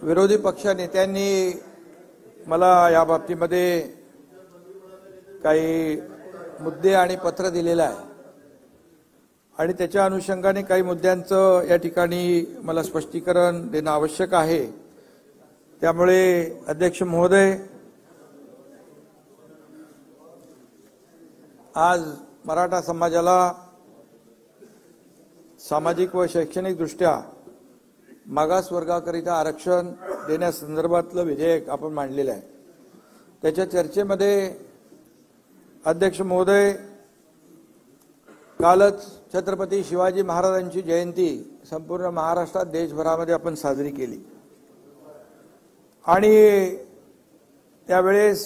विरोधी पक्ष नेत्यांनी मला या बाबतीमध्ये काही मुद्दे आणि पत्र दिलेलं आहे आणि त्याच्या अनुषंगाने काही मुद्द्यांचं या ठिकाणी मला स्पष्टीकरण देणं आवश्यक आहे। त्यामुळे अध्यक्ष महोदय, आज मराठा समाजाला सामाजिक व शैक्षणिक दृष्ट्या मागास वर्गाकरिता आरक्षण देण्यासंदर्भातलं विधेयक आपण मांडलेलं आहे। त्याच्या चर्चेमध्ये अध्यक्ष महोदय, कालच छत्रपती शिवाजी महाराजांची जयंती संपूर्ण महाराष्ट्रात देशभरामध्ये आपण साजरी केली आणि त्यावेळेस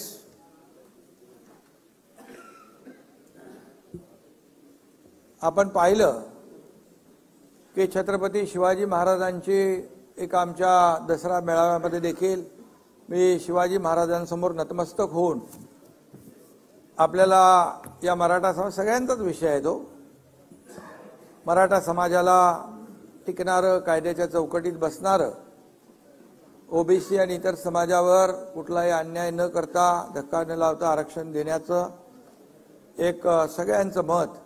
आपण पाहिलं की छत्रपती शिवाजी महाराजांची एक आमच्या दसरा मेळाव्यामध्ये देखील मी शिवाजी महाराजांसमोर नतमस्तक होऊन आपल्याला या मराठा समाज सगळ्यांचाच विषय आहे तो मराठा समाजाला टिकणारं, कायद्याच्या चौकटीत बसणारं, ओबीसी आणि इतर समाजावर कुठलाही अन्याय न करता, धक्का न लावता आरक्षण देण्याचं एक सगळ्यांचं मत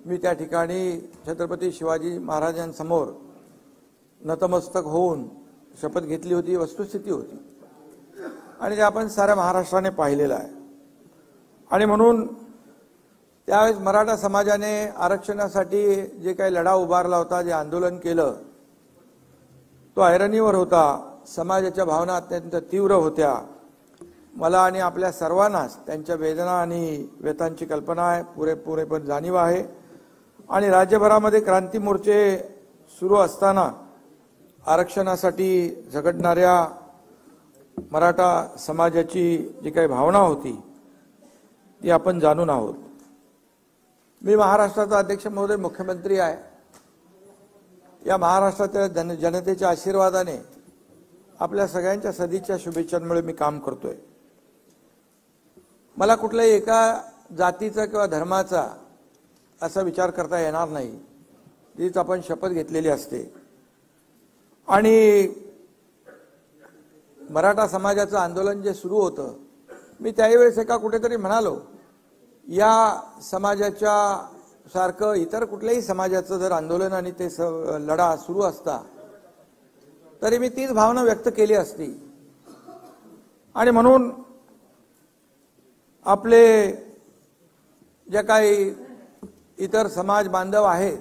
मी त्या ठिकाणी छत्रपती शिवाजी महाराजांसमोर नतमस्तक होऊन शपथ घेतली होती। वस्तुस्थिती होती आणि ते आपण साऱ्या महाराष्ट्राने पाहिलेलं आहे आणि म्हणून त्यावेळेस मराठा समाजाने आरक्षणासाठी जे काही लढा उभारला होता, जे आंदोलन केलं, तो ऐरणीवर होता। समाजाच्या भावना अत्यंत तीव्र होत्या। मला आणि आपल्या सर्वांनाच त्यांच्या वेदना आणि व्यथांची कल्पना आहे, पुरेपूर जाणीव आहे आणि राज्यभरामध्ये क्रांती मोर्चे सुरू असताना आरक्षणासाठी झगडणाऱ्या मराठा समाजाची जी काही भावना होती ती आपण जाणून आहोत। मी महाराष्ट्राचा अध्यक्ष महोदय, मुख्यमंत्री आहे। या महाराष्ट्राच्या जनतेच्या आशीर्वादाने, आपल्या सगळ्यांच्या सदिच्छा शुभेच्छांमुळे मी काम करतोय। मला कुठल्याही एका जातीचा किंवा धर्माचा असा विचार करता येणार नाही, तीच आपण शपथ घेतलेली असते आणि मराठा समाजाचं आंदोलन जे सुरू होतं, मी त्यावेळेस एका कुठेतरी म्हणालो, या समाजाच्या सारखं इतर कुठल्याही समाजाचं जर आंदोलन आणि ते लढा सुरू असता तरी मी तीच भावना व्यक्त केली असती आणि म्हणून आपले जे काही इतर समाज बांधव आहेत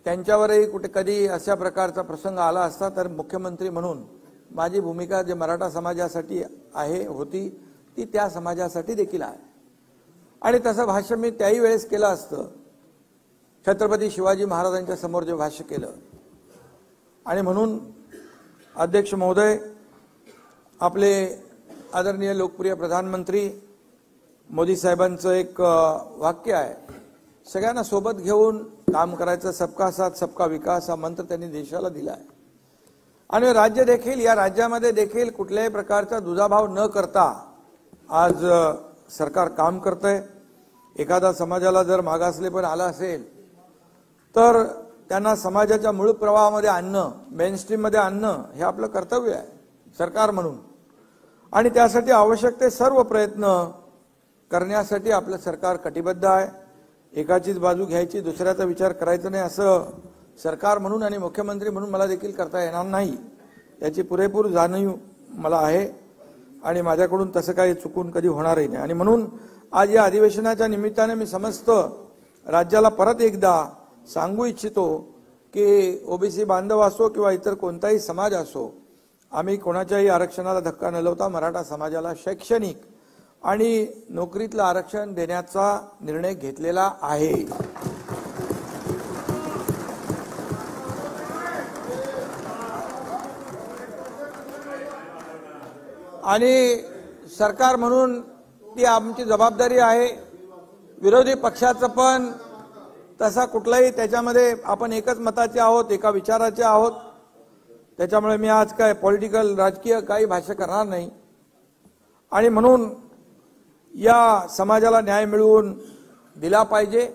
त्यांच्यावरही कुठे कधी अशा प्रकारचा प्रसंग आला असता तर मुख्यमंत्री म्हणून माझी भूमिका जे मराठा समाजासाठी होती ती त्या समाजासाठी देखील आहे आणि तसं भाष्य मी त्याही वेळेस केलं असतं, छत्रपती शिवाजी महाराजांच्या समोर जे भाष्य केलं। आणि म्हणून अध्यक्ष महोदय, आपले आदरणीय लोकप्रिय प्रधानमंत्री मोदी साहेबांचं एक वाक्य आहे, सगळ्यांना सोबत घेऊन काम करायचं, सबका साथ सबका विकास हा मंत्र त्यांनी देशाला दिला आहे आणि राज्य देखील, या राज्यामध्ये देखील कुठल्याही प्रकारचा दुजाभाव न करता आज सरकार काम करतंय। एखादा समाजाला जर मागासलेपण आलं असेल तर त्यांना समाजाच्या मूळ प्रवाहामध्ये आणणं, मेनस्ट्रीम मध्ये आणणं हे आपलं कर्तव्य आहे सरकार म्हणून आणि त्यासाठी आवश्यक ते सर्व प्रयत्न करण्यासाठी आपलं सरकार कटिबद्ध आहे। एकाचीच बाजू घ्यायची, दुसऱ्याचा विचार करायचा नाही असं सरकार म्हणून आणि मुख्यमंत्री म्हणून मला देखील करता येणार नाही, याची पुरेपूर जाणीव मला आहे आणि माझ्याकडून तसं काही चुकून कधी होणारही नाही आणि म्हणून आज या अधिवेशनाच्या निमित्ताने मी समस्त राज्याला परत एकदा सांगू इच्छितो की ओबीसी बांधव असो किंवा इतर कोणताही समाज असो, आम्ही कोणाच्याही आरक्षणाला धक्का न लावता मराठा समाजाला शैक्षणिक आणि नोकरीतलं आरक्षण देण्याचा निर्णय घेतलेला आहे। आणि सरकार म्हणून ती आमची जबाबदारी आहे। विरोधी पक्षाचं पण तसा कुठलाही त्याच्यामध्ये आपण एकच मताचे आहोत, एका विचाराचे आहोत, त्याच्यामुळे मी आज काय पॉलिटिकल राजकीय काही भाष्य करणार नाही आणि म्हणून या समाजाला न्याय मिळवून दिला पाहिजे।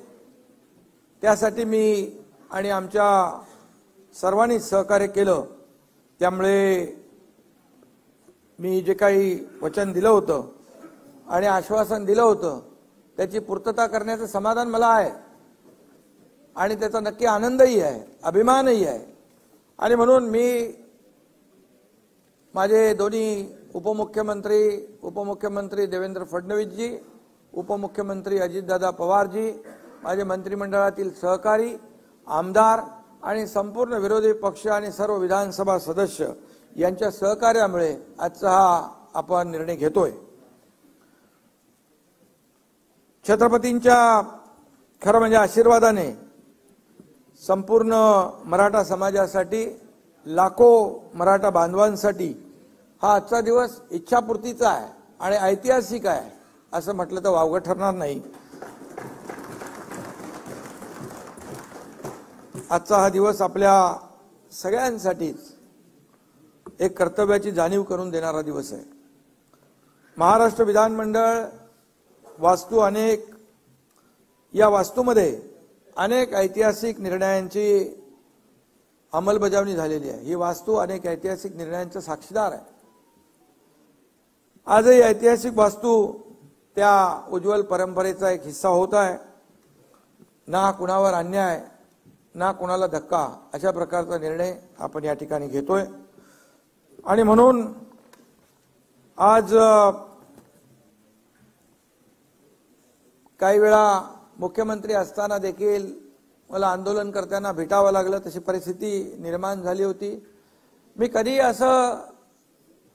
त्यासाठी मी आणि आमच्या सर्वांनी सहकार्य केलं त्यामुळे मी जे काही वचन दिलं होतं आणि आश्वासन दिलं होतं त्याची पूर्तता करण्याचं समाधान मला आहे आणि त्याचा नक्की आनंदही आहे, अभिमानही आहे। आणि म्हणून मी माझे दोन्ही उपमुख्यमंत्री देवेंद्र फडणवीसजी, उपमुख्यमंत्री अजितदादा पवारजी, माझे मंत्रिमंडळातील सहकारी, आमदार आणि संपूर्ण विरोधी पक्ष आणि सर्व विधानसभा सदस्य यांच्या सहकार्यामुळे आजचा हा आपण निर्णय घेतोय। छत्रपतींच्या खरं म्हणजे आशीर्वादाने संपूर्ण मराठा समाजासाठी, लाखो मराठा बांधवांसाठी हा आजचा दिवस इच्छापूर्तीचा आहे आणि ऐतिहासिक आहे असं म्हटलं तर वावगं ठरणार नाही। आजचा हा दिवस आपल्या सगळ्यांसाठीच एक कर्तव्याची जाणीव करून देणारा दिवस आहे। महाराष्ट्र विधानमंडळ वास्तू या वास्तूमध्ये अनेक ऐतिहासिक निर्णयांची अंमलबजावणी झालेली आहे। ही वास्तू अनेक ऐतिहासिक निर्णयांचा साक्षीदार आहे। आजही ऐतिहासिक वास्तू त्या उज्ज्वल परंपरेचा एक हिस्सा होत आहे। ना कुणावर अन्याय, ना कुणाला धक्का अशा प्रकारचा निर्णय आपण या ठिकाणी घेतोय। आणि म्हणून आज काही वेळा मुख्यमंत्री असताना देखील मला आंदोलनकर्त्यांना भेटावं लागलं, तशी परिस्थिती निर्माण झाली होती। मी कधी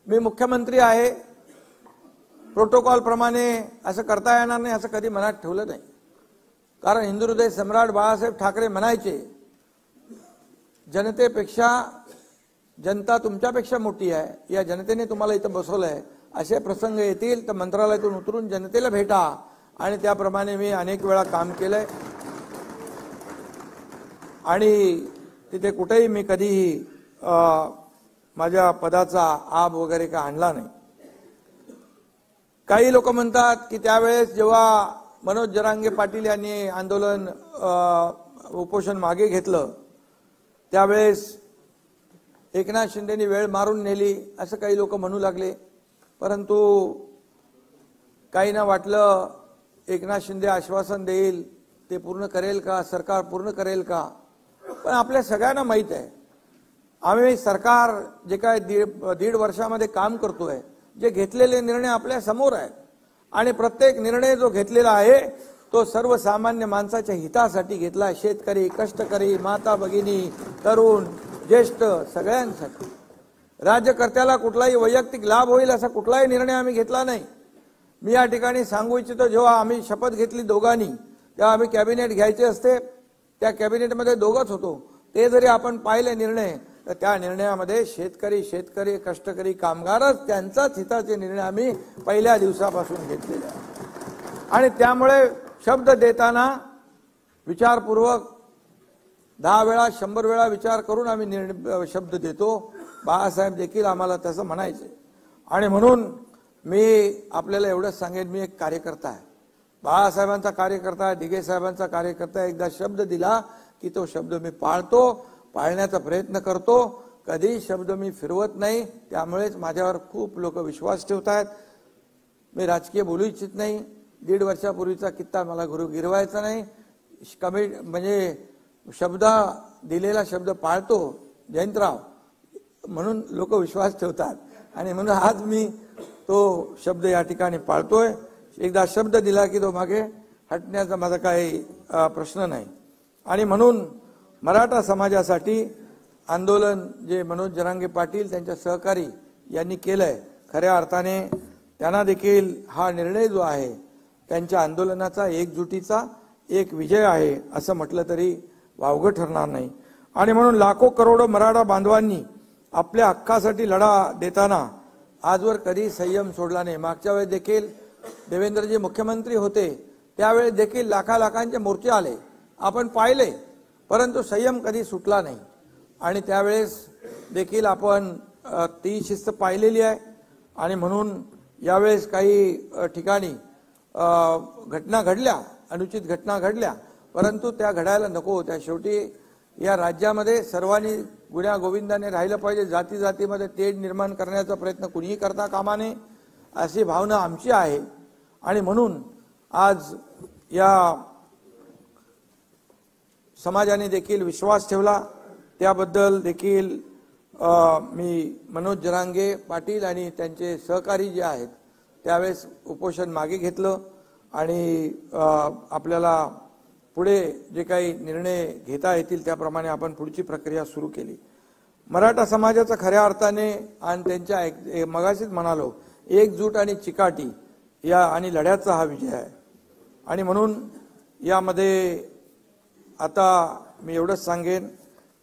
मी मुख्यमंत्री आहे प्रोटोकॉल प्रमाणे असं करता येणार नाही असं कधी मनात ठेवलं नाही। कारण हिंदू हृदय सम्राट बाळासाहेब ठाकरे म्हणायचे, जनतेपेक्षा जनता तुमच्यापेक्षा मोठी आहे, या जनतेने तुम्हाला इथं बसवलंय, असे प्रसंग येतील तर मंत्रालयातून उतरून जनतेला भेटा। आणि त्याप्रमाणे मी अनेक वेळा काम केलंय आणि तिथे कुठेही मी कधीही माझ्या पदाचा आब वगैरे का आणला नाही। काही लोक म्हणतात की त्यावेळेस जेव्हा मनोज जरांगे पाटील यांनी आंदोलन उपोषण मागे घेतलं त्यावेळेस एकनाथ शिंदेनी वेळ मारून नेली असं काही लोक म्हणू लागले। परंतु काहींना वाटलं एकनाथ शिंदे आश्वासन देईल, ते पूर्ण करेल का, सरकार पूर्ण करेल का। पण आपल्या सगळ्यांना माहित आहे आम्ही सरकार जे काय दीड वर्षामध्ये काम करतोय, जे घेतलेले निर्णय आपल्या समोर आहेत आणि प्रत्येक निर्णय जो घेतलेला आहे तो सर्वसामान्य माणसाच्या हितासाठी घेतला। शेतकरी, कष्टकरी, माता भगिनी, तरुण, ज्येष्ठ सगळ्यांसाठी। राज्यकर्त्याला कुठलाही वैयक्तिक लाभ होईल असा कुठलाही निर्णय आम्ही घेतला नाही। मी या ठिकाणी सांगू इच्छितो, जेव्हा आम्ही शपथ घेतली दोघांनी तेव्हा आम्ही कॅबिनेट घ्यायचे असते, त्या कॅबिनेटमध्ये दोघंच होतो। ते जरी आपण पाहिले निर्णय तर त्या निर्णयामध्ये शेतकरी कष्टकरी कामगारच त्यांचाच हिताचे निर्णय आम्ही पहिल्या दिवसापासून घेतलेले आहेत। आणि त्यामुळे शब्द देताना विचारपूर्वक 10 वेळा 100 वेळा विचार करून आम्ही शब्द देतो। बाळासाहेब देखील आम्हाला तसं म्हणायचे। आणि म्हणून मी आपल्याला एवढंच सांगेन, मी एक कार्यकर्ता आहे, बाळासाहेबांचा कार्यकर्ता आहे, दिघे साहेबांचा कार्यकर्ता आहे। एकदा शब्द दिला की तो शब्द मी पाळतो, पाळण्याचा प्रयत्न करतो, कधी शब्द मी फिरवत नाही। त्यामुळेच माझ्यावर खूप लोक विश्वास ठेवतात। मी राजकीय बोलू इच्छित नाही। 1.5 वर्षापूर्वीचा किस्सा मला गिरवायचा नाही। म्हणजे दिलेला शब्द पाळतो जयंतराव, म्हणून लोक विश्वास ठेवतात आणि म्हणून आज मी तो शब्द या ठिकाणी पाळतोय। एकदा शब्द दिला की तो मागे हटण्याचा माझा काही प्रश्न नाही। आणि म्हणून मराठा समाजासाठी आंदोलन जे मनोज जरांगे पाटील त्यांच्या सहकारी यांनी केलंय, खऱ्या अर्थाने त्यांना देखील हा निर्णय जो आहे त्यांच्या आंदोलनाचा एकजुटीचा एक विजय आहे असं म्हटलं तरी वावगं ठरणार नाही। आणि म्हणून लाखो करोडो मराठा बांधवांनी आपल्या हक्कासाठी लढा देताना आजवर कधी संयम सोडला नाही। मागच्या वेळेस देखील देवेंद्रजी मुख्यमंत्री होते त्यावेळेस देखील लाखांचे मोर्चे आले, आपण पाहिले, परंतु संयम कधी सुटला नाही। आणि त्यावेळेस देखील आपण ती शिस्त पाहिलेली आहे। आणि म्हणून यावेळेस काही ठिकाणी घटना घडल्या, अनुचित घटना घडल्या, परंतु त्या घडायला नको होत्या। शेवटी या राज्यामध्ये सर्वांनी गुण्या गोविंदाने राहिलं पाहिजे, जाती जातीमध्ये तेढ निर्माण करण्याचा प्रयत्न कुणीही करता कामा नये अशी भावना आमची आहे। आणि म्हणून आज या समाजाने देखील विश्वास ठेवला, त्याबद्दल देखील मी मनोज जरांगे पाटील आणि त्यांचे सहकारी जे आहेत त्यावेळेस उपोषण मागे घेतलं आणि आपल्याला पुढे जे काही निर्णय घेता येतील त्याप्रमाणे आपण पुढची प्रक्रिया सुरू केली। मराठा समाजाचा खऱ्या अर्थाने आणि त्यांच्या मगाशीच म्हणालो एकजूट आणि चिकाटी या आणि लढ्याचा हा विजय आहे। आणि म्हणून यामध्ये आता मी एवढंच सांगेन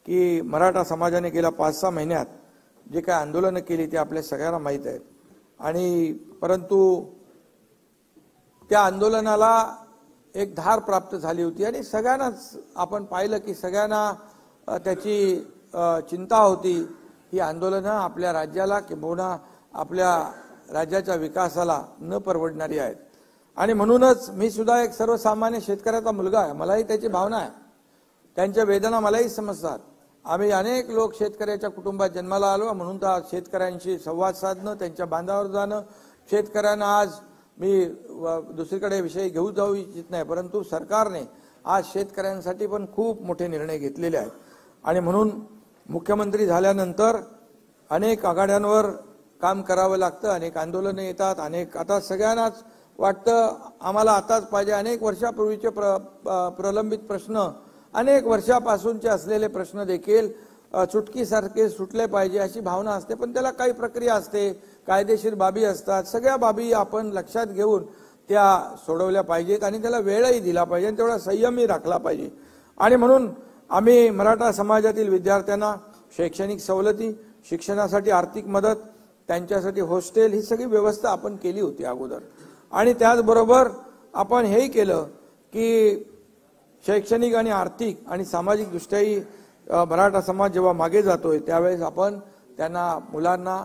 की मराठा समाजाने गेल्या 5-6 महिन्यात जे काही आंदोलनं केली ते आपल्या सगळ्यांना माहीत आहेत। आणि परंतु त्या आंदोलनाला एक धार प्राप्त झाली होती आणि सगळ्यांनाच आपण पाहिलं की सगळ्यांना त्याची चिंता होती। ही आंदोलनं आपल्या राज्याला किंबहुना आपल्या राज्याच्या विकासाला न परवडणारी आहेत। आणि म्हणूनच मी सुद्धा एक सर्वसामान्य शेतकऱ्याचा मुलगा आहे, मलाही त्याची भावना आहे, त्यांच्या वेदना मलाही समजतात। आम्ही अनेक लोक शेतकऱ्याच्या कुटुंबात जन्माला आलो, म्हणून तर शेतकऱ्यांशी संवाद साधणं, त्यांच्या बांधावर जाणं, शेतकऱ्यांना आज मी दुसरीकडे विषय घेऊ जाऊ इच्छित नाही, परंतु सरकारने आज शेतकऱ्यांसाठी पण खूप मोठे निर्णय घेतलेले आहेत। आणि म्हणून मुख्यमंत्री झाल्यानंतर अनेक आघाड्यांवर काम करावं लागतं, अनेक आंदोलनं येतात, अनेक आता सगळ्यांनाच वाटतं आम्हाला आताच पाहिजे। अनेक वर्षापूर्वीचे प्रलंबित प्रश्न, अनेक वर्षापासूनचे असलेले प्रश्न देखील चुटकीसारखे सुटले पाहिजे अशी भावना असते, पण त्याला काही प्रक्रिया असते, कायदेशीर बाबी असतात, सगळ्या बाबी आपण लक्षात घेऊन त्या सोडवल्या पाहिजेत आणि त्याला वेळही दिला पाहिजे आणि तेवढा संयमही राखला पाहिजे। आणि म्हणून आम्ही मराठा समाजातील विद्यार्थ्यांना शैक्षणिक सवलती, शिक्षणासाठी आर्थिक मदत, त्यांच्यासाठी हॉस्टेल ही सगळी व्यवस्था आपण केली होती अगोदर। आणि त्याचबरोबर आपण हेही केलं की शैक्षणिक आणि आर्थिक आणि सामाजिक दृष्ट्याही मराठा समाज जेव्हा मागे जातोय त्यावेळेस आपण त्यांना मुलांना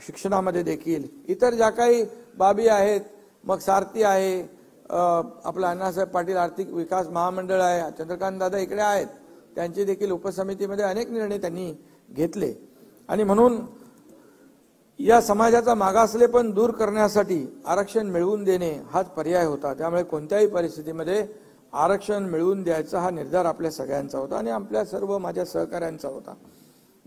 शिक्षणामध्ये देखील इतर ज्या काही बाबी आहेत, मग सारथी आहे, आपला अण्णासाहेब पाटील आर्थिक विकास महामंडळ आहे, चंद्रकांत दादा इकडे आहेत, त्यांची देखील उपसमितीमध्ये अनेक निर्णय त्यांनी घेतले। आणि म्हणून या समाजाचा मागासलेपण दूर करण्यासाठी आरक्षण मिळवून देणे हाच पर्याय होता। त्यामुळे कोणत्याही परिस्थितीमध्ये आरक्षण मिळवून द्यायचा हा निर्धार आपल्या सगळ्यांचा होता आणि आपल्या सर्व माझ्या सहकाऱ्यांचा होता।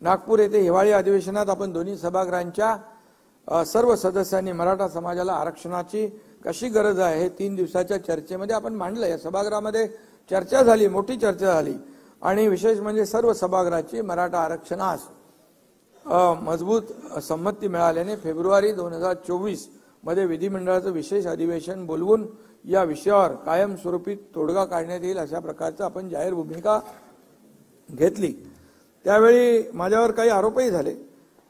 नागपूर येथे हिवाळी अधिवेशनात आपण दोन्ही सभागृहांच्या सर्व सदस्यांनी मराठा समाजाला आरक्षणाची कशी गरज आहे हे 3 दिवसाच्या चर्चेमध्ये आपण मांडलं। या सभागृहामध्ये चर्चा झाली, मोठी चर्चा झाली आणि विशेष म्हणजे सर्व सभागृहाची मराठा आरक्षणास मजबूत संमती मिळाल्याने फेब्रुवारी 2024 मध्ये विधिमंडळाचं विशेष अधिवेशन बोलवून या विषयावर कायमस्वरूपी तोडगा काढण्यात येईल अशा प्रकारचं आपण जाहीर भूमिका घेतली। त्यावेळी माझ्यावर काही आरोपही झाले।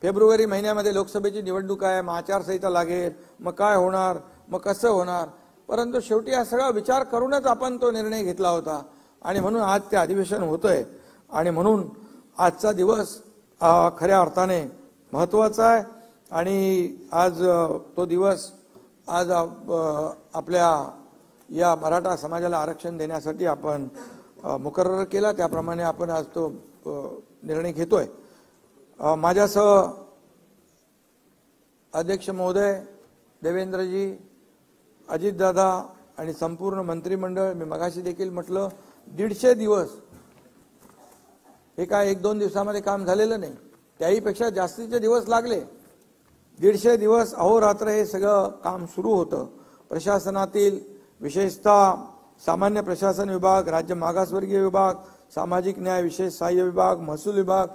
फेब्रुवारी महिन्यामध्ये लोकसभेची निवडणूक आहे, मग आचारसंहिता लागेल, मग काय होणार, मग कसं होणार, परंतु शेवटी हा सगळा विचार करूनच आपण तो निर्णय घेतला होता आणि म्हणून आज ते अधिवेशन होतंय। आणि म्हणून आजचा दिवस खऱ्या अर्थाने महत्त्वाचा आहे आणि आज तो दिवस आज आपल्या या मराठा समाजाला आरक्षण देण्यासाठी आपण मुकर्रर केला, त्याप्रमाणे आपण आज तो निर्णय घेतोय। माझ्यासह अध्यक्ष महोदय, देवेंद्रजी, अजितदादा आणि संपूर्ण मंत्रिमंडळ, मी मगाशी देखील म्हटलं 150 दिवस हे काय 1-2 दिवसामध्ये काम झालेलं नाही, त्याही पेक्षा जास्तीचे दिवस लागले। 150 दिवस अहोरात्र हे सगळं काम सुरू होतं। प्रशासनातील विशेषतः सामान्य प्रशासन विभाग, राज्य मागासवर्गीय विभाग, सामाजिक न्याय विशेष सहाय्य विभाग, महसूल विभाग,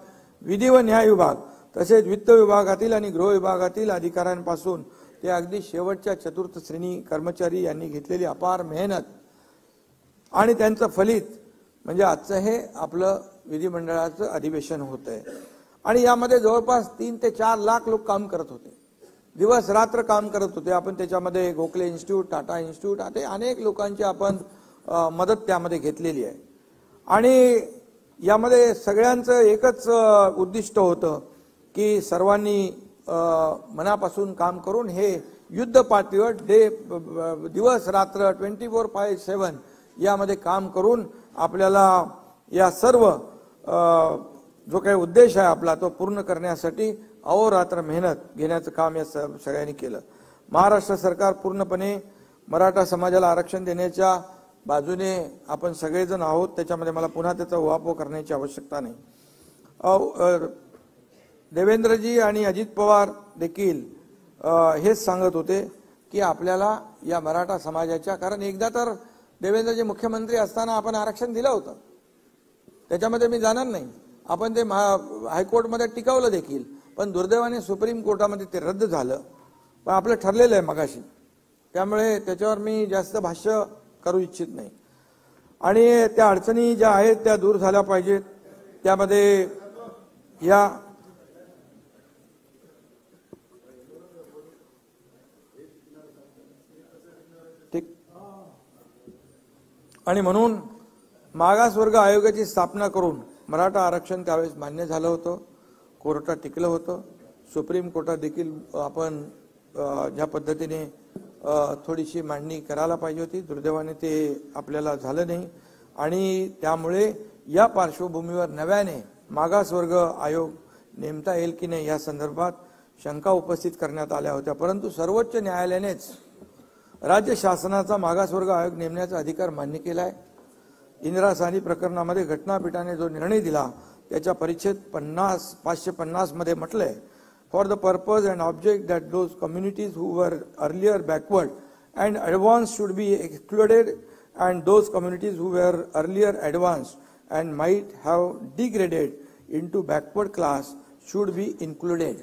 विधी व न्याय विभाग, तसेच वित्त विभागातील आणि गृह विभागातील अधिकाऱ्यांपासून ते अगदी शेवटच्या चतुर्थ श्रेणी कर्मचारी यांनी घेतलेली अपार मेहनत आणि त्यांचं फलित म्हणजे आजचं हे आपलं विधिमंडळाचं अधिवेशन होतंय। आणि यामध्ये जवळपास 3 ते 4 लाख लोक काम करत होते, दिवस रात्र काम करत होते। आपण त्याच्यामध्ये गोखले इन्स्टिट्यूट, टाटा इन्स्टिट्यूट, असे अनेक लोकांची आपण मदत त्यामध्ये घेतलेली आहे। आणि यामध्ये सगळ्यांचं एकच उद्दिष्ट होतं की सर्वांनी मनापासून काम करून हे युद्ध पातळीवर दिवस रात्र 24/7 यामध्ये काम करून आपल्याला या सर्व जो काही उद्देश आहे आपला तो पूर्ण करण्यासाठी अहोरात्र मेहनत घेण्याचं काम या सगळ्यांनी केलं। महाराष्ट्र सरकार पूर्णपणे मराठा समाजाला आरक्षण देण्याच्या बाजूने आपण सगळेजण आहोत, त्याच्यामध्ये मला पुन्हा त्याचा उहापोह करण्याची आवश्यकता नाही। देवेंद्रजी आणि अजित पवार देखील हेच सांगत होते की आपल्याला या मराठा समाजाच्या, कारण एकदा तर देवेंद्रजी मुख्यमंत्री असताना आपण आरक्षण दिलं होतं, त्याच्यामध्ये मी जाणार नाही, आपण ते हायकोर्टमध्ये टिकवलं देखील, पण दुर्दैवाने सुप्रीम कोर्टामध्ये ते रद्द झालं। पण आपलं ठरलेलं आहे मगाशी, त्यामुळे त्याच्यावर मी जास्त भाष्य करू इच्छित नाही। आणि त्या अडचणी ज्या आहेत त्या दूर झाल्या पाहिजेत। त्यामध्ये या ठीक आणि म्हणून मागासवर्ग आयोगाची स्थापना करून मराठा आरक्षण त्यावेळेस मान्य झालं होतं, कोर्टात टिकलं होतं, सुप्रीम कोर्टात देखील आपण ज्या पद्धतीने थोडीशी मांडणी करायला पाहिजे होती, दुर्दैवाने ते आपल्याला झालं नाही। आणि त्यामुळे या पार्श्वभूमीवर नव्याने मागासवर्ग आयोग नेमता येईल की नाही या संदर्भात शंका उपस्थित करण्यात आल्या होत्या, परंतु सर्वोच्च न्यायालयानेच राज्य शासनाचा मागासवर्ग आयोग नेमण्याचा अधिकार मान्य केला आहे। इंदिरा साहनी प्रकरणामध्ये घटनापीठाने जो निर्णय दिला त्याच्या परिच्छेद 550 मध्ये म्हटलंय, for the purpose and object that those communities who were earlier backward and advanced should be excluded, and those communities who were earlier advanced and might have degraded into backward class should be included.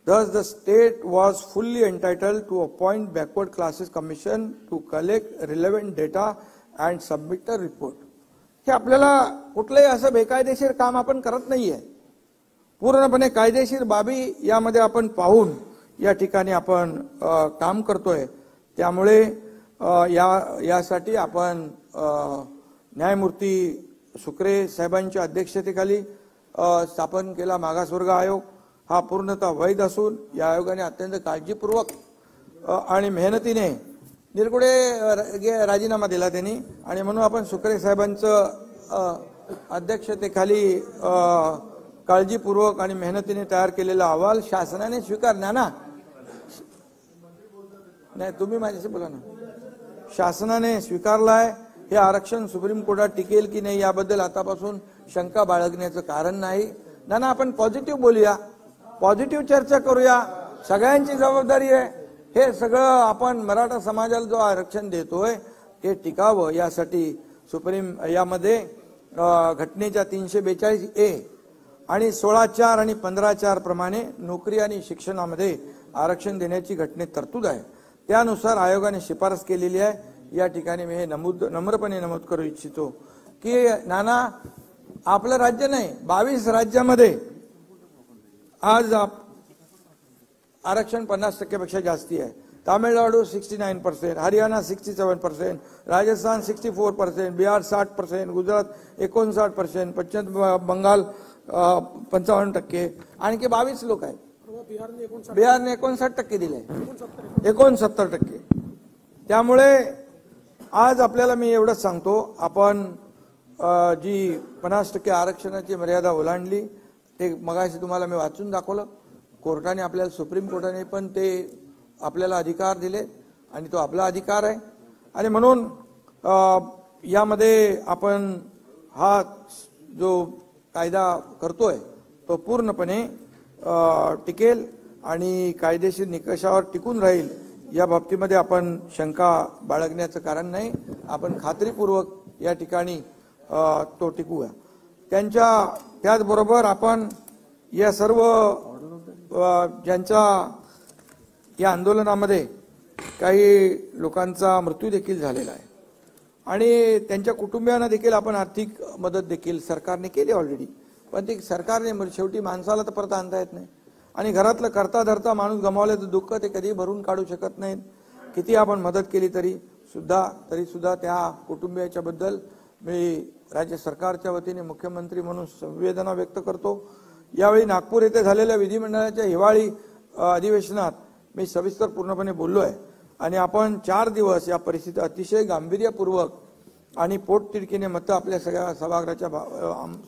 Thus, the state was fully entitled to appoint backward classes commission to collect relevant data and submit a report. हे आपल्याला कुठलंही असं बेकायदेशीर काम आपण करत नाहीये, पूर्णपणे कायदेशीर बाबी यामध्ये आपण पाहून या ठिकाणी आपण काम करतोय। त्यामुळे यासाठी आपण न्यायमूर्ती सुक्रे साहेबांच्या अध्यक्षतेखाली स्थापन केला मागासवर्ग आयोग। हा पूर्णतः वैध असून या आयोगाने अत्यंत काळजीपूर्वक आणि मेहनतीने निरगुडे राजीनामा दिला त्यांनी, आणि म्हणून आपण सुक्रे साहेबांचं अध्यक्षतेखाली काळजीपूर्वक आणि मेहनतीने तयार केलेला अहवाल शासनाने स्वीकारला ना, नाही तुम्ही माझ्याशी बोला ना, शासनाने स्वीकारलाय। हे आरक्षण सुप्रीम कोर्टात टिकेल की नाही याबद्दल आतापासून शंका बाळगण्याचं कारण नाही ना, आपण पॉझिटिव्ह बोलूया, पॉझिटिव्ह चर्चा करूया, सगळ्यांची जबाबदारी आहे। हे सगळं आपण मराठा समाजाला जो आरक्षण देतोय ते टिकावं यासाठी सुप्रीम यामध्ये घटनेच्या 342A आणि 16(4) आणि 15(4) प्रमाणे नोकरी आणि शिक्षणामध्ये आरक्षण देण्याची घटनेत तरतूद आहे। त्यानुसार आयोगाने शिफारस केलेली आहे। या ठिकाणी मी हे नम्रपणे नमूद करू इच्छितो की नाना आपलं राज्य नाही, 22 राज्यामध्ये आज आरक्षण 50% पेक्षा जास्ती आहे। तामिळनाडू 69%, हरियाणा 67%, राजस्थान 64%, बिहार 60%, गुजरात 59%, पश्चिम बंगाल 55%, आणखी 22 लोक आहेत। बिहारने 59% दिले, 69%। त्यामुळे आज आपल्याला मी एवढंच सांगतो, आपण जी 50% आरक्षणाची मर्यादा ओलांडली ते मगाशी तुम्हाला मी वाचून दाखवलं। कोर्टाने आपल्याला, सुप्रीम कोर्टाने पण ते आपल्याला अधिकार दिले आणि तो आपला अधिकार आहे, आणि म्हणून यामध्ये आपण हा जो कायदा करतोय तो पूर्णपणे टिकेल आणि कायदेशीर निकषावर टिकून राहील या बाबतीमध्ये आपण शंका बाळगण्याचं कारण नाही। आपण खात्रीपूर्वक या ठिकाणी तो टिकूया। त्याचबरोबर आपण या सर्व ज्यांच्या या आंदोलनामध्ये काही लोकांचा मृत्यू देखील झालेला आहे आणि त्यांच्या कुटुंबियांना देखील आपण आर्थिक मदत देखील सरकारने केली ऑलरेडी, पण ती सरकारने शेवटी माणसाला तर परत आणता येत नाही, आणि घरातलं करता धरता माणूस गमावल्याचं दुःख ते कधी भरून काढू शकत नाहीत। किती आपण मदत केली तरी सुद्धा त्या कुटुंबियाच्या बद्दल मी राज्य सरकारच्या वतीने मुख्यमंत्री म्हणून संवेदना व्यक्त करतो। यावेळी नागपूर येथे झालेल्या विधिमंडळाच्या हिवाळी अधिवेशनात मी सविस्तर पूर्णपणे बोललो आहे, आणि आपण 4 दिवस या परिस्थिती अतिशय गांभीर्यपूर्वक आणि पोटतिडकीने मतं आपल्या सगळ्या सभागृहाच्या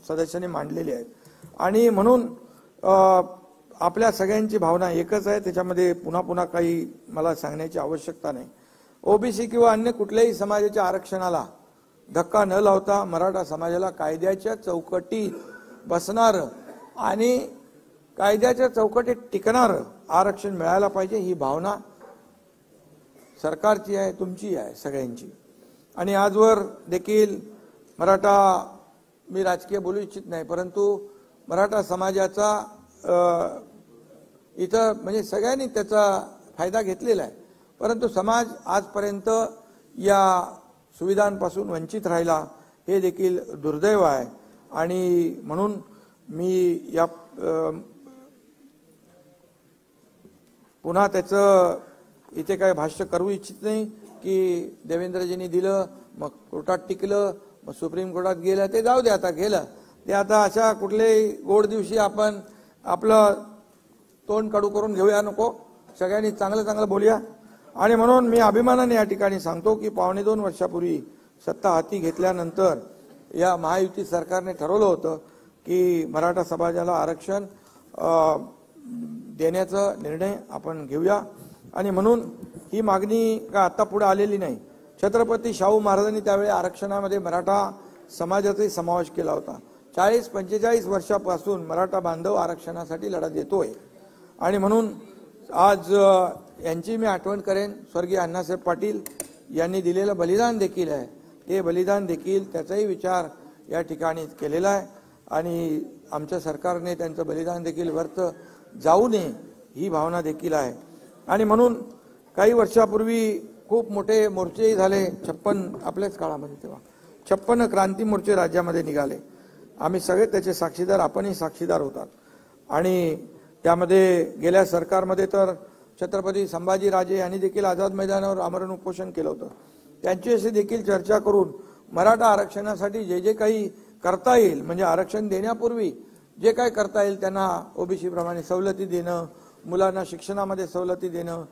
सदस्यांनी मांडलेली आहेत. आणि म्हणून आपल्या सगळ्यांची भावना एकच आहे, त्याच्यामध्ये पुन्हा पुन्हा काही मला सांगण्याची आवश्यकता नाही. ओबीसी किंवा अन्य कुठल्याही समाजाच्या आरक्षणाला धक्का न लावता मराठा समाजाला कायद्याच्या चौकटीत बसणारं आणि कायद्याच्या चौकटीत टिकणारं आरक्षण मिळायला पाहिजे, ही भावना सरकारची आहे, तुमची आहे, सगळ्यांची. आणि आजवर देखील मराठा, मी राजकीय बोलू इच्छित नाही, परंतु मराठा समाजाचा इथं म्हणजे सगळ्यांनी त्याचा फायदा घेतलेला आहे, परंतु समाज आजपर्यंत या सुविधांपासून वंचित राहिला, हे देखील दुर्दैव आहे. आणि म्हणून मी या पुन्हा त्याचं इथे काही भाष्य करू इच्छित नाही की देवेंद्रजींनी दिलं, मग कोर्टात टिकलं, मग सुप्रीम कोर्टात गेलं, ते जाऊ दे, आता गेलं ते. आता अशा कुठल्याही गोड दिवशी आपण आपलं तोंड कडू करून घेऊया नको, सगळ्यांनी चांगलं चांगलं बोलूया. आणि म्हणून मी अभिमानाने या ठिकाणी सांगतो की 2.25 वर्षापूर्वी सत्ता हाती घेतल्यानंतर या महायुती सरकारने ठरवलं होतं की मराठा समाजाला आरक्षण देण्याचा निर्णय आपण घेऊया. आणि म्हणून ही मागणी का आता पुढे आलेली नाही. छत्रपती शाहू महाराजांनी त्यावेळी आरक्षणामध्ये मराठा समाजाचाही समावेश केला होता. 40-45 वर्षापासून मराठा बांधव आरक्षणासाठी लढा देतोय. आणि म्हणून आज यांची मी आठवण करेन, स्वर्गीय अण्णासाहेब पाटील यांनी दिलेलं बलिदान देखील आहे, ते बलिदान देखील त्याचाही विचार या ठिकाणी केलेला आहे. आणि आमच्या सरकारने त्यांचं बलिदान देखील व्यर्थ जाऊ नये ही भावना देखील आहे. आणि म्हणून काही वर्षापूर्वी खूप मोठे मोर्चेही झाले, 56 आपल्याच काळामध्ये, तेव्हा 56 क्रांती मोर्चे राज्यामध्ये निघाले. आम्ही सगळे त्याचे साक्षीदार, आपणही साक्षीदार होतात. आणि त्यामध्ये गेल्या सरकारमध्ये तर छत्रपती संभाजीराजे यांनी देखील आझाद मैदानावर आमरण उपोषण केलं होतं. त्यांच्याशी देखील चर्चा करून मराठा आरक्षणासाठी जे जे काही करता येईल, म्हणजे आरक्षण देण्यापूर्वी जे काही करता येईल त्यांना ओबीसी प्रमाणे सवलती देणं, मुलांना शिक्षणामध्ये सवलती देणं,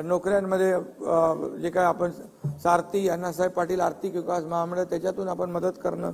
नोकऱ्यांमध्ये जे काय आपण सारथी, अण्णासाहेब पाटील आर्थिक विकास महामंडळ त्याच्यातून आपण मदत करणं,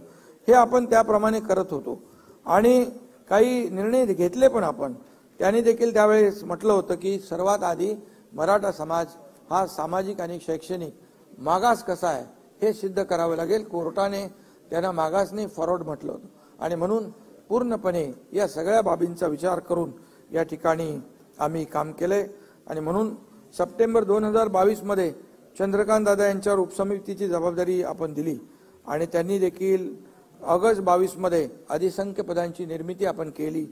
हे आपण त्याप्रमाणे करत होतो. आणि काही निर्णय घेतले पण आपण. त्यांनी देखील त्यावेळेस म्हटलं होतं की सर्वात आधी मराठा समाज हा सामाजिक आणि शैक्षणिक मागास कसा आहे हे सिद्ध करावं लागेल. कोर्टाने त्यांना मागास नाही, फॉरवर्ड म्हटलं होतं. आणि म्हणून पूर्णपणे या सगळ्या बाबींचा विचार करून या ठिकाणी आम्ही काम केलंय. आणि म्हणून सप्टेंबर 2022 मध्ये चंद्रकांत दादा यांच्यावर उपसमितीची जबाबदारी आपण दिली. आणि त्यांनी देखील ऑगस्ट 22 मध्ये अधिसंख्य पदांची निर्मिती आपण केली.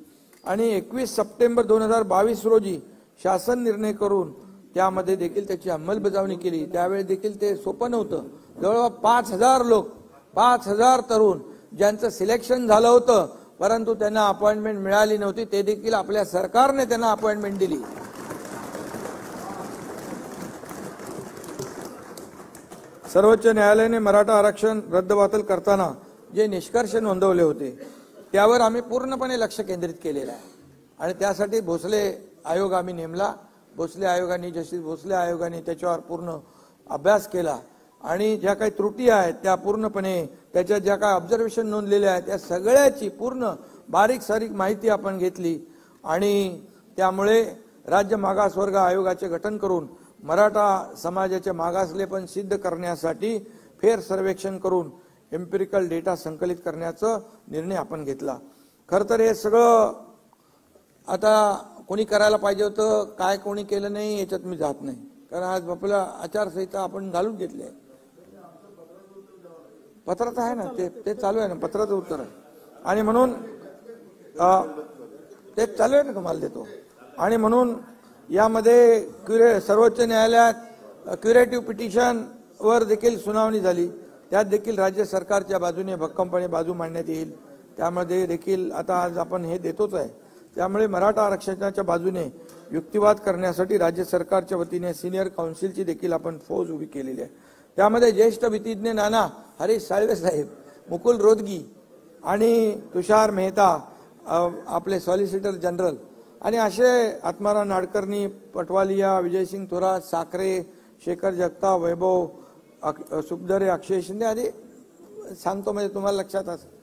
आणि 21 सप्टेंबर 2022 रोजी शासन निर्णय करून त्यामध्ये देखील त्याची अंमलबजावणी केली. त्यावेळी देखील ते सोपं नव्हतं. जवळपास 5,000 लोक, 5,000 तरुण ज्यांचं सिलेक्शन झालं होतं, परंतु त्यांना अपॉइंटमेंट मिळाली नव्हती, ते देखील आपल्या सरकारने त्यांना अपॉइंटमेंट दिली. सर्वोच्च न्यायालयाने मराठा आरक्षण रद्दबातल करताना जे निष्कर्ष नोंदवले होते त्यावर आम्ही पूर्णपणे लक्ष केंद्रित केलेलं आहे. आणि त्यासाठी भोसले आयोग आम्ही नेमला. भोसले आयोगाने, जस्टिस भोसले आयोगाने त्याच्यावर पूर्ण अभ्यास केला. आणि ज्या काही त्रुटी आहेत त्या पूर्णपणे, त्याच्यात ज्या काही ऑब्झर्वेशन नोंदलेल्या आहेत त्या सगळ्याची पूर्ण बारीक सारीक माहिती आपण घेतली. आणि त्यामुळे राज्य मागासवर्ग आयोगाचे गठन करून मराठा समाजाचे मागासलेपण सिद्ध करण्यासाठी फेर सर्वेक्षण करून एम्पिरिकल डेटा संकलित करण्याचा निर्णय आपण घेतला. खरं तर हे सगळं आता कोणी करायला पाहिजे होतं, काय कोणी केलं नाही याच्यात मी जात नाही, कारण आज आपला आचारसंहिता आपण घालून घेतली आहे. पत्रात आहे ना, ते चालू आहे ना, पत्राचं उत्तर आहे. आणि म्हणून ते चालू आहे ना, तुम्हाला देतो. आणि म्हणून यामध्ये सर्वोच्च न्यायालयात क्युरेटिव्ह पिटिशन वर देखील सुनावणी झाली. त्यात देखील राज्य सरकारच्या बाजूने भक्कमपणे बाजू मांडण्यात येईल. त्यामध्ये देखील आता आज आपण हे देतोच आहे. त्यामुळे मराठा आरक्षणाच्या बाजूने युक्तिवाद करण्यासाठी राज्य सरकारच्या वतीने सिनियर काउन्सिलची देखील आपण फौज उभी केलेली आहे. त्यामध्ये ज्येष्ठ विधिज्ञ नाना हरीश साळवे साहेब, मुकुल रोदगी आणि तुषार मेहता आपले सॉलिसिटर जनरल, आणि असे आत्माराम नाडकर्णी, पटवालिया, विजयसिंग थोरात, साखरे, शेखर जगताप, वैभव सुखदरे, अक्षय शिंदे आदी सांगतो म्हणजे तुम्हाला लक्षात असेल.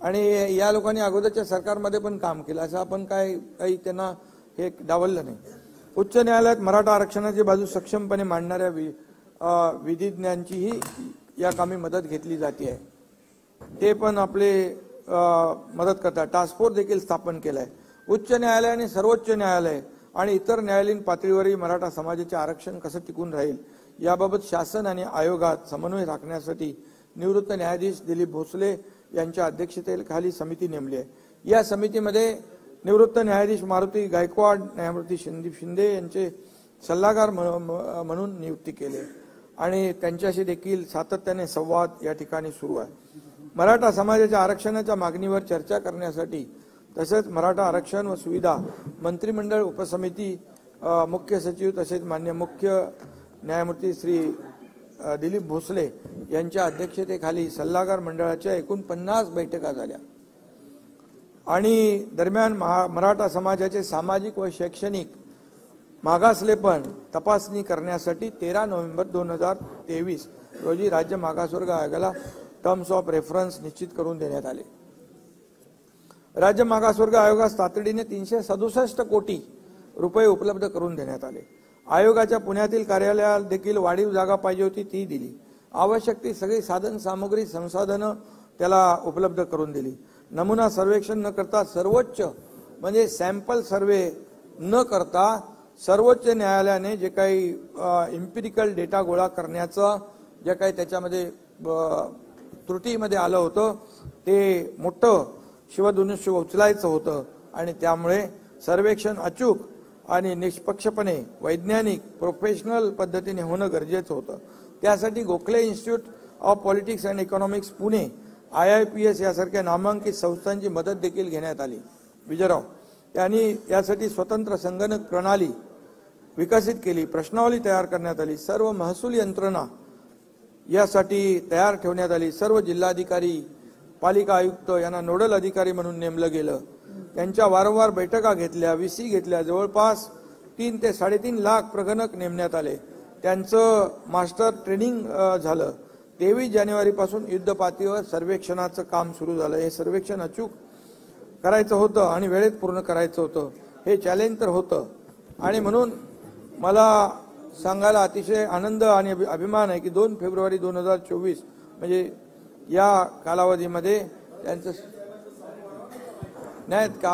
आणि या लोकांनी अगोदरच्या सरकारमध्ये पण काम केलं, असं आपण काही त्यांना हे डावललं नाही. उच्च न्यायालयात मराठा आरक्षणाची बाजू सक्षमपणे मांडणाऱ्या विधिज्ञांचीही या कामी मदत घेतली जाते आहे. ते पण आपले मदत करतात. टास्क फोर्स देखील स्थापन केलाय. उच्च न्यायालय आणि सर्वोच्च न्यायालय आणि इतर न्यायालयीन पातळीवरही मराठा समाजाचे आरक्षण कसं टिकून राहील याबाबत शासन आणि आयोगात समन्वय राखण्यासाठी निवृत्त न्यायाधीश दिलीप भोसले यांच्या अध्यक्षतेखाली समिती नेमली आहे. या समितीमध्ये निवृत्त न्यायाधीश मारुती गायकवाड, न्यायमूर्ती संदीप शिंदे यांचे सल्लागार म्हणून नियुक्ती केली आणि त्यांच्याशी देखील सातत्याने संवाद या ठिकाणी सुरू आहे. मराठा समाजाच्या आरक्षणाच्या मागणीवर चर्चा करण्यासाठी तसेच मराठा आरक्षण व सुविधा मंत्रिमंडळ उपसमिती, मुख्य सचिव तसेच मान्य मुख्य न्यायमूर्ती श्री दिलीप भोसले यांच्या अध्यक्षतेखाली सल्लागार मंडळाच्या एकूण 50 बैठका झाल्या. आणि दरम्यान मराठा समाजाचे सामाजिक व शैक्षणिक मागासलेपण तपासणी करण्यासाठी 13 नोव्हेंबर 2023 रोजी राज्य मागासवर्ग आयोगाला टर्म्स ऑफ रेफरन्स निश्चित करून देण्यात आले. राज्य मागासवर्ग आयोगास तातडीने 367 कोटी रुपये उपलब्ध करून देण्यात आले. आयोगाच्या पुण्यातील कार्यालयात देखील वाढीव जागा पाहिजे होती, ती दिली. आवश्यक ती सगळी साधन सामग्री संसाधनं त्याला उपलब्ध करून दिली. नमुना सर्वेक्षण न करता सर्वोच्च म्हणजे सॅम्पल सर्वे न करता सर्वोच्च न्यायालयाने जे काही इम्पिरिकल डेटा गोळा करण्याचं जे काही त्याच्यामध्ये त्रुटीमध्ये आलं होतं ते मोठं शिवधनुष्य उचलायचं होतं आणि त्यामुळे सर्वेक्षण अचूक आणि निष्पक्षपणे वैज्ञानिक प्रोफेशनल पद्धतीने होणं गरजेचं होतं. त्यासाठी Gokhale institute of politics and economics Pune, IIPS यासारख्या नामांकित संस्थांची मदत देखील घेण्यात आली. विजयराव यांनी यासाठी स्वतंत्र संगणक प्रणाली विकसित केली, प्रश्नावली तयार करण्यात आली, सर्व महसूल यंत्रणा यासाठी तयार ठेवण्यात आली. सर्व जिल्हाधिकारी, पालिका आयुक्त यांना नोडल अधिकारी म्हणून नेमलं गेलं. त्यांच्या वारंवार बैठका घेतल्या, VC घेतल्या. जवळपास 3 ते 3.5 लाख प्रगणक नेमण्यात आले. त्यांचं मास्टर ट्रेनिंग झालं. 23 जानेवारीपासून युद्धपातळीवर सर्वेक्षणाचं काम सुरू झालं. हे सर्वेक्षण अचूक करायचं होतं आणि वेळेत पूर्ण करायचं होतं. हे चॅलेंज तर होतं आणि म्हणून मला सांगायला अतिशय आनंद आणि अभिमान आहे की 2 फेब्रुवारी 2024 म्हणजे या कालावधीमध्ये त्यांचं नाही का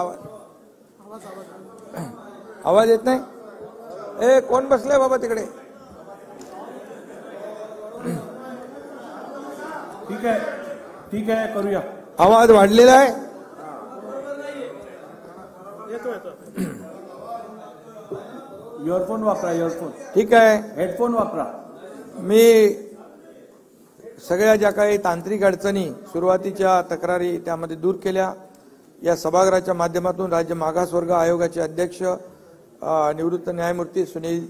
आवाज येत नाही. ए कोण बसले बाबा तिकडे. ठीक आहे करूया. आवाज वाढलेला आहे. इयरफोन वापरा. इयरफोन ठीक आहे. हेडफोन वापरा. मी सगळ्या ज्या काही तांत्रिक अडचणी सुरुवातीच्या तक्रारी त्यामध्ये दूर केल्या. या सभागृहाच्या माध्यमातून राज्य मागासवर्ग आयोगाचे अध्यक्ष निवृत्त न्यायमूर्ती सुनील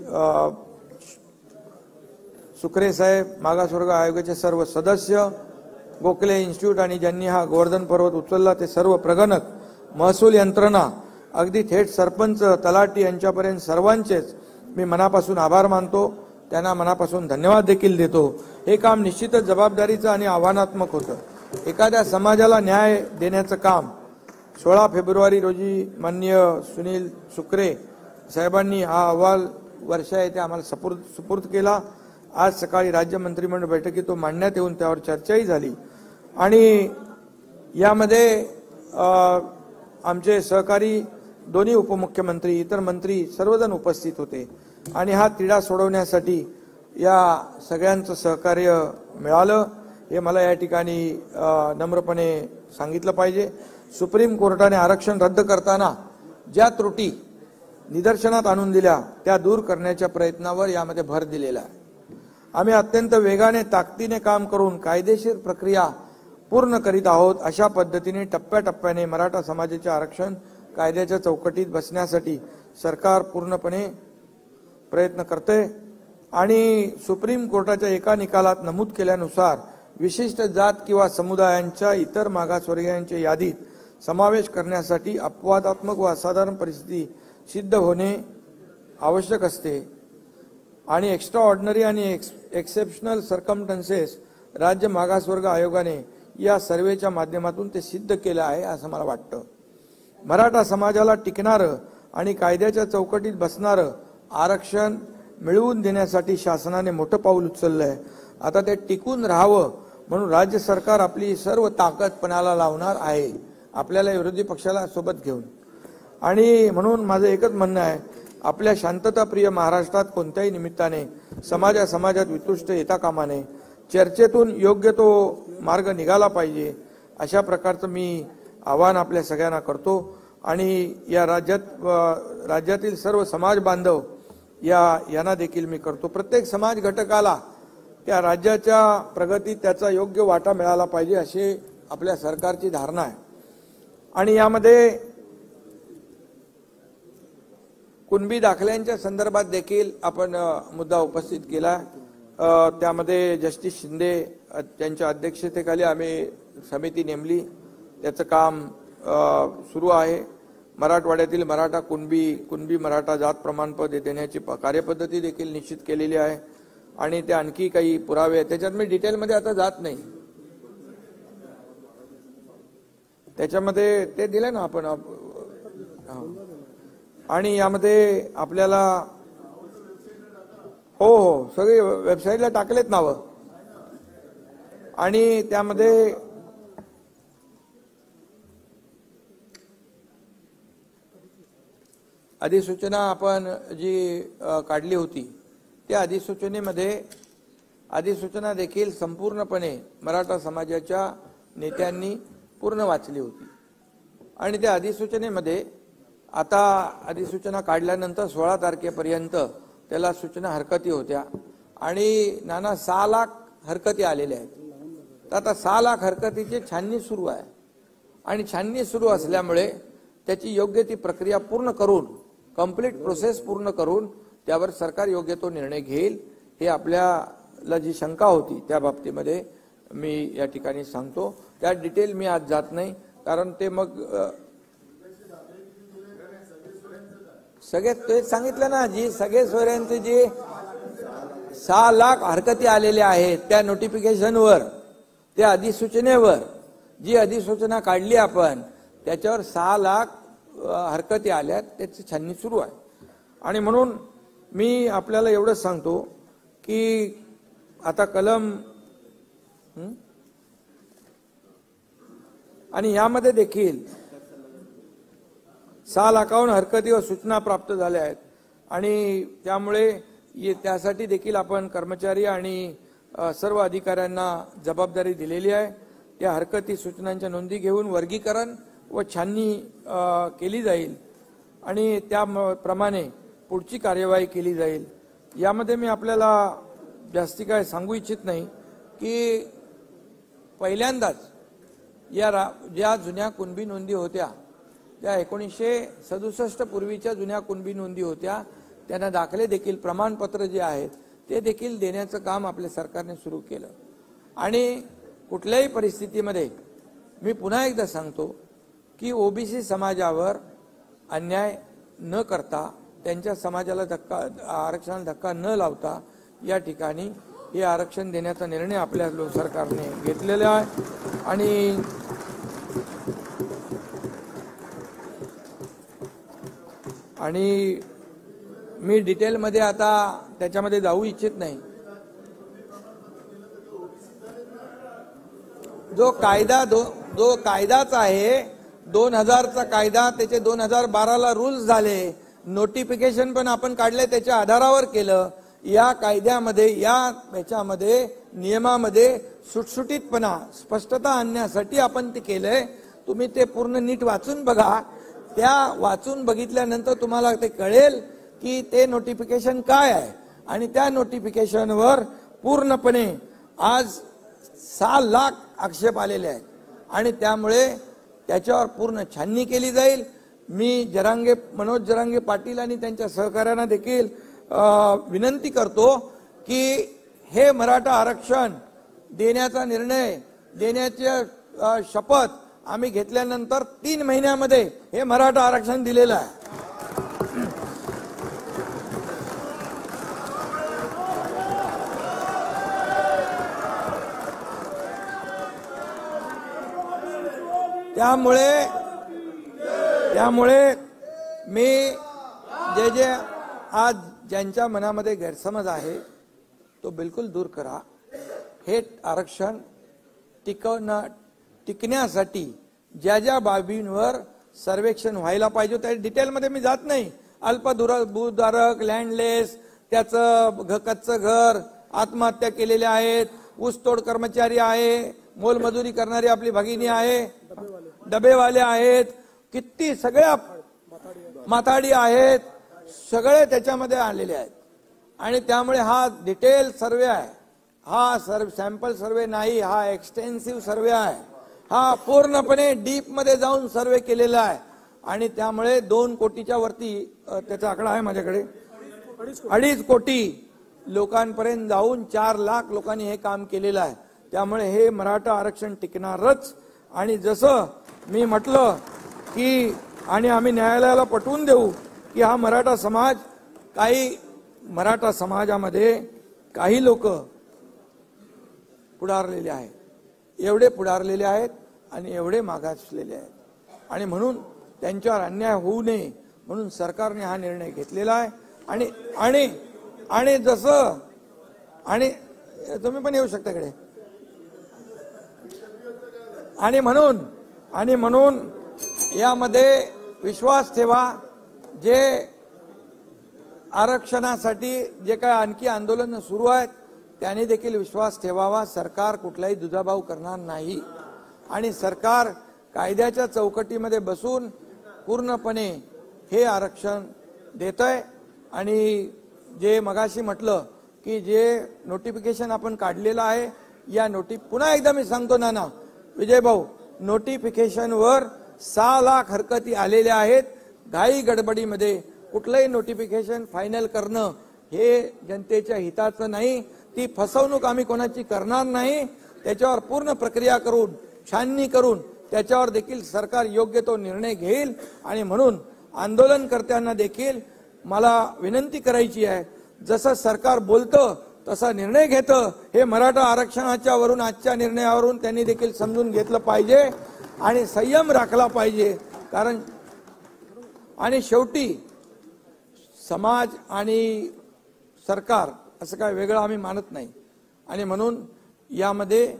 सुकरे साहेब, मागासवर्ग आयोगाचे सर्व सदस्य, गोखले इन्स्टिट्यूट आणि ज्यांनी हा गोवर्धन पर्वत उचलला ते सर्व प्रगणक, महसूल यंत्रणा, अगदी थेट सरपंच, तलाठी यांच्यापर्यंत सर्वांचेच मी मनापासून आभार मानतो. त्यांना मनापासून धन्यवाद देखील देतो. हे काम निश्चितच जबाबदारीचं आणि आव्हानात्मक होतं. एखाद्या समाजाला न्याय देण्याचं काम 16 फेब्रुवारी रोजी माननीय सुनील सुकरे साहेबांनी हा अहवाल वर्षा येथे आम्हाला सुपूर्द केला. आज सकाळी राज्य मंत्रिमंडळ बैठकीत तो मांडण्यात येऊन त्यावर चर्चाही झाली आणि यामध्ये आमचे सहकारी दोन्ही उपमुख्यमंत्री, इतर मंत्री सर्वजण उपस्थित होते आणि हा तिढा सोडवण्यासाठी या सगळ्यांचं सहकार्य मिळालं हे मला या ठिकाणी नम्रपणे सांगितलं पाहिजे. सुप्रीम कोर्टाने आरक्षण रद्द करताना ज्या त्रुटी निदर्शनात आणून दिल्या त्या दूर करण्याच्या प्रयत्नावर यामध्ये भर दिलेला आहे. आम्ही अत्यंत वेगाने ताकदीने काम करून कायदेशीर प्रक्रिया पूर्ण करीत आहोत. अशा पद्धतीने टप्प्याटप्प्याने मराठा समाजाचे आरक्षण कायद्याच्या चौकटीत बसण्यासाठी सरकार पूर्णपणे प्रयत्न करते आणि सुप्रीम कोर्टाच्या एका निकालात नमूद केल्यानुसार विशिष्ट जात किंवा समुदायांच्या इतर मागासवर्गीयांच्या यादीत समावेश करण्यासाठी अपवादात्मक व असाधारण परिस्थिती सिद्ध होणे आवश्यक असते आणि एक्स्ट्रा ऑर्डिनरी आणि एक्सेप्शनल सर्कमस्टन्सेस राज्य मागासवर्ग आयोगाने या सर्वेच्या माध्यमातून ते सिद्ध केलं आहे असं मला वाटतं. मराठा समाजाला टिकणारं आणि कायद्याच्या चौकटीत बसणारं आरक्षण मिळवून देण्यासाठी शासनाने मोठं पाऊल उचललंय. आता ते टिकून राहावं म्हणून राज्य सरकार आपली सर्व ताकद पणाला लावणार आहे, आपल्याला विरोधी पक्षाला सोबत घेऊन. आणि म्हणून माझं एकच म्हणणं आहे, आपल्या शांतताप्रिय महाराष्ट्रात कोणत्याही निमित्ताने समाजात वितुष्ट येता कामा नये. चर्चेतून योग्य तो मार्ग निघाला पाहिजे अशा प्रकारचं मी आवाहन आपल्या सगळ्यांना करतो. आणि या राज्यातील सर्व समाज बांधव यांना देखील मी करतो. प्रत्येक समाज घटकाला त्या राज्याच्या प्रगतीत त्याचा योग्य वाटा मिळाला पाहिजे अशी आपल्या सरकारची धारणा आहे. आणि यामध्ये कुणबी दाखल्यांच्या संदर्भात देखील आपण मुद्दा उपस्थित केला. त्यामध्ये जस्टिस शिंदे त्यांच्या अध्यक्षतेखाली आम्ही समिती नेमली, त्याचं काम सुरू आहे. मराठवाड्यातील मराठा कुणबी मराठा जात प्रमाणपत्र देण्याची कार्यपद्धती देखील निश्चित केलेली आहे. आणि ते आणखी काही पुरावे आहेत, त्याच्यात मी डिटेलमध्ये आता जात नाही. त्याच्यामध्ये ते दिले ना आपण. आणि यामध्ये आपल्याला हो सगळे वेबसाईटला टाकलेत नावं. आणि त्यामध्ये अधिसूचना आपण जी काढली होती त्या अधिसूचना देखील संपूर्णपणे मराठा समाजाच्या नेत्यांनी पूर्ण वाचली होती. आणि त्या अधिसूचनेमध्ये आता अधिसूचना काढल्यानंतर 16 तारखेपर्यंत त्याला सूचना हरकती होत्या आणि 6 लाख हरकती आलेल्या आहेत. तर आता 6 लाख हरकतीची छाननी सुरू आहे. आणि छाननी सुरू असल्यामुळे त्याची योग्य ती प्रक्रिया पूर्ण करून, कंप्लीट प्रोसेस पूर्ण करून त्यावर सरकार योग्य तो निर्णय घेईल. हे आपल्याला जी शंका होती त्या बाबतीमध्ये मी या ठिकाणी सांगतो. त्या डिटेल मी आज जात नाही, कारण ते मग सगळे तेच सांगितलं ना, जी सगळे सोयऱ्यांचे जे 6 लाख हरकती आलेल्या आहेत त्या नोटिफिकेशनवर, त्या अधिसूचनेवर, जी अधिसूचना काढली आपण त्याच्यावर 6 लाख हरकती आल्यात, त्याची छाननी सुरू आहे. आणि म्हणून मी आपल्याला एवढंच सांगतो की आता कलम आणि यामध्ये देखील 6 लाखाहून हरकती व सूचना प्राप्त झाल्या आहेत. आणि त्यामुळे त्यासाठी देखील आपण कर्मचारी आणि सर्व अधिकाऱ्यांना जबाबदारी दिलेली आहे. त्या हरकती सूचनांच्या नोंदी घेऊन वर्गीकरण व छाननी केली जाईल आणि त्याप्रमाणे पुढची कार्यवाही केली जाईल. यामध्ये मी आपल्याला जास्ती काय सांगू इच्छित नाही की पहिल्यांदाच ज्या जुन्या कुणबी नोंदी होत्या, त्या 1967 पूर्वीच्या जुन्या कुणबी नोंदी होत्या, त्यांना दाखले देखील, प्रमाणपत्र जे आहेत ते देखील देण्याचं काम आपल्या सरकारने सुरू केलं. आणि कुठल्याही परिस्थितीमध्ये मी पुन्हा एकदा सांगतो की ओबीसी समाजावर अन्याय न करता, त्यांच्या समाजाला आरक्षणाला धक्का न लावता या ठिकाणी हे आरक्षण देण्याचा निर्णय आपल्या सरकारने घेतलेला आहे. आणि मी डिटेलमध्ये आता त्याच्यामध्ये जाऊ इच्छित नाही. जो कायदाच आहे 2000चा कायदा, त्याचे 2012ला रूल्स झाले, नोटिफिकेशन पण आपण काढले, त्याच्या आधारावर केलं. या कायद्यामध्ये, याच्यामध्ये नियमामध्ये सुटसुटीतपणा, स्पष्टता आणण्यासाठी आपण ते केलंय. तुम्ही ते पूर्ण नीट वाचून बघा. त्या वाचून बघितल्यानंतर तुम्हाला ते कळेल की ते नोटिफिकेशन काय आहे. आणि त्या नोटिफिकेशनवर पूर्णपणे आज 6 लाख आक्षेप आलेले आहेत आणि त्यामुळे त्याच्यावर पूर्ण छाननी केली जाईल. मी मनोज जरांगे पाटील आणि त्यांच्या सहकार्यांना देखील विनंती करतो की हे मराठा आरक्षण देण्याचा निर्णय, देण्याची शपथ आम्ही घेतल्यानंतर 3 महिन्यामध्ये हे मराठा आरक्षण दिलेलं आहे. त्यामुळे मी जे आज ज्यांच्या मनामध्ये गैरसमज आहे तो बिलकुल दूर करा. हे आरक्षण टिकण्यासाठी ज्या ज्या बाबींवर सर्वेक्षण व्हायला पाहिजे त्या डिटेलमध्ये मी जात नाही. भूधारक, लँडलेस, त्याचं कच्चं घर, आत्महत्या केलेले आहेत, ऊसतोड कर्मचारी आहे, मोलमजुरी करणारी आपली भगिनी आहे, डबेवाले आहेत, किती सगळ्या माथाडी आहेत, सगळे त्याच्यामध्ये आलेले आहेत. आणि त्यामुळे हा डिटेल सर्वे आहे, हा सॅम्पल सर्वे नाही, हा एक्सटेन्सिव्ह सर्वे आहे, हा पूर्णपणे डीप मध्ये जाऊन सर्वे केलेला आहे. आणि त्यामुळे 2 कोटीच्या वरती त्याचा आकडा आहे माझ्याकडे, 2.5 कोटी लोकांपर्यंत जाऊन 4 लाख लोकांनी हे काम केलेलं आहे. त्यामुळे हे मराठा आरक्षण टिकणारच. आणि जसं मी म्हटलं की आणि आम्ही न्यायालयाला पटवून देऊ की हा मराठा समाजामध्ये काही लोक पुढारलेले आहेत, एवढे पुढारलेले आहेत आणि एवढे मागासलेले आहेत. आणि म्हणून त्यांच्यावर अन्याय होऊ नये म्हणून सरकारने हा निर्णय घेतलेला आहे. आणि जसं आणि तुम्ही पण येऊ शकता इकडे. आणि म्हणून यामध्ये विश्वास ठेवा. जे आरक्षणासाठी जे काय आणखी आंदोलन सुरू आहेत त्याने देखील विश्वास ठेवावा. सरकार कुठलाही दुजाभाव करणार नाही आणि सरकार कायद्याच्या चौकटीमध्ये बसून पूर्णपणे हे आरक्षण देतंय. आणि जे मगाशी म्हटलं की जे नोटिफिकेशन आपण काढलेलं आहे, या पुन्हा एकदा मी सांगतो नाना विजय भाऊ, नोटिफिकेशनवर 6 लाख हरकती आलेल्या आहेत. घाई गडबडीमध्ये कुठलंही नोटिफिकेशन फायनल करणं हे जनतेच्या हिताचं नाही. ती फसवणूक आम्ही कोणाची करणार नाही. त्याच्यावर पूर्ण प्रक्रिया करून, छाननी करून त्याच्यावर देखील सरकार योग्य तो निर्णय घेईल. आणि म्हणून आंदोलनकर्त्यांना देखील मला विनंती करायची आहे, जसं सरकार बोलतं तसा निर्णय घेतं हे मराठा आरक्षणाच्या वरून आजच्या निर्णयावरून त्यांनी देखील समजून घेतलं पाहिजे आणि संयम राखला पाहिजे. कारण आणि शेवटी समाज आणि सरकार असं काय वेगळं आम्ही मानत नाही. आणि म्हणून यामध्ये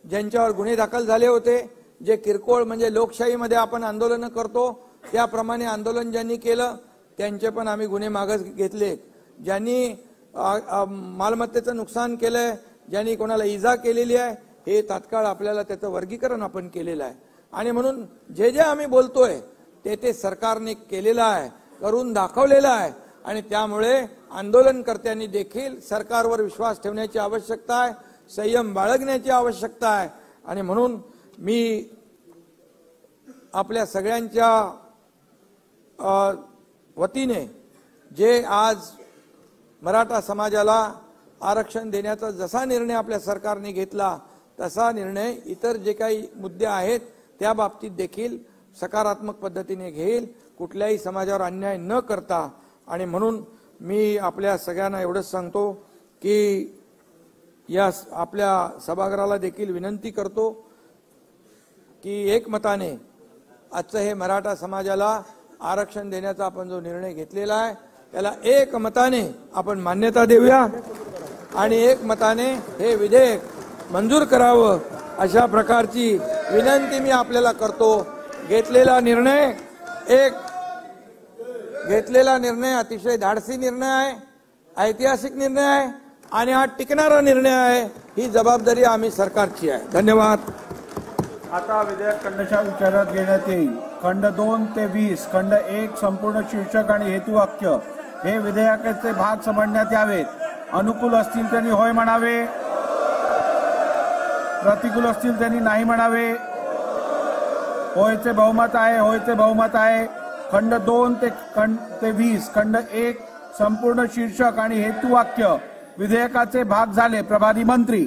ज्यांच्यावर गुन्हे दाखल झाले होते, जे किरकोळ म्हणजे लोकशाहीमध्ये आपण आंदोलन करतो त्याप्रमाणे आंदोलन ज्यांनी केलं त्यांचे पण आम्ही गुन्हे मागे घेतले. ज्यांनी मालमत्तेचं नुकसान केलंय, ज्यांनी कोणाला इजा केलेली आहे, हे तात्काळ आपल्याला त्याचं वर्गीकरण आपण केलेलं आहे. आणि म्हणून जे आम्ही बोलतोय ते सरकारने केलेलं आहे, करून दाखवलेलं आहे. आणि त्यामुळे आंदोलनकर्त्यांनी देखील सरकारवर विश्वास ठेवण्याची आवश्यकता आहे, संयम बाळगण्याची आवश्यकता आहे. आणि म्हणून मी आपल्या सगळ्यांच्या वतीने जे आज मराठा समाजाला आरक्षण देण्याचा जसा निर्णय आपल्या सरकारने घेतला तसा निर्णय इतर जे काही मुद्दे आहेत त्या बाबतीत देखील सकारात्मक पद्धतीने घेईल, कुठल्याही समाजावर अन्याय न करता. आणि म्हणून मी आपल्या सगळ्यांना एवढंच सांगतो की या आपल्या सभागृहाला देखील विनंती करतो की एकमताने आजचं हे मराठा समाजाला आरक्षण देण्याचा आपण जो निर्णय घेतलेला आहे त्याला एकमताने आपण मान्यता देऊया आणि एकमताने हे विधेयक मंजूर करावं अशा प्रकारची विनंती मी आपल्याला करतो. घेतलेला निर्णय अतिशय धाडसी निर्णय आहे, ऐतिहासिक निर्णय आहे आणि हा टिकणारा निर्णय आहे. ही जबाबदारी आम्ही सरकारची आहे. धन्यवाद. आता विधेयक खंडशः विचारात घेण्यात येईल. खंड 2 ते 20, खंड 1 संपूर्ण शीर्षक आणि हेतुवाक्य हे विधेयकाचे भाग समजण्यात यावेत. अनुकूल असतील त्यांनी होय म्हणावे, प्रतिकूल असतील त्यांनी नाही म्हणावे. होयचे बहुमत आहे, होयचे बहुमत आहे. खंड 2 ते 20, खंड 1 संपूर्ण शीर्षक आणि हेतुवाक्य विधेयकाचे भाग झाले. प्रभारी मंत्री.